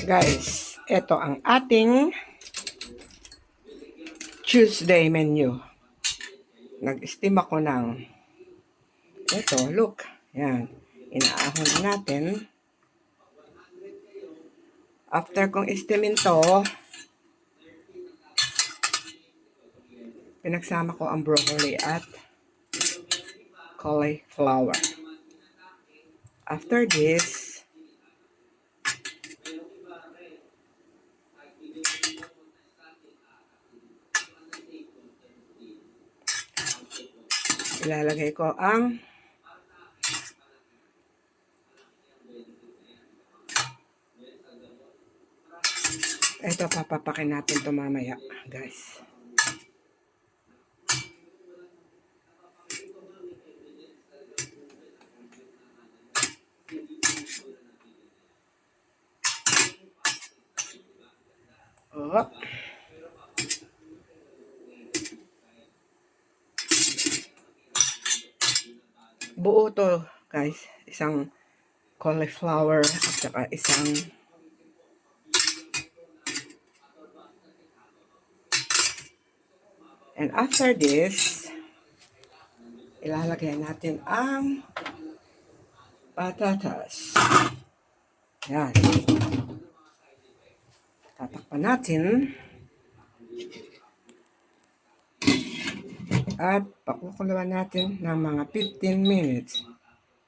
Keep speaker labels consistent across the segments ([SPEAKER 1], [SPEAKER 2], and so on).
[SPEAKER 1] Guys, ito ang ating Tuesday menu. Nag-steam ako ng ito, look. Yan. Inaahon natin. After kong steamin to, pinagsama ko ang broccoli at cauliflower. After this, ilalagay ko ang ito, papapakin natin ito mamaya, guys. Oh. Buo to, guys. Isang cauliflower at saka isang and after this, ilalagay natin ang patatas. Yan. Tatakpan natin. At pakukuluan natin ng mga 15 minutes.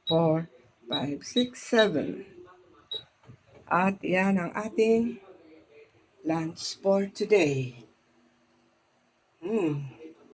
[SPEAKER 1] 4, 5, 6, 7. At yan ang ating lunch for today.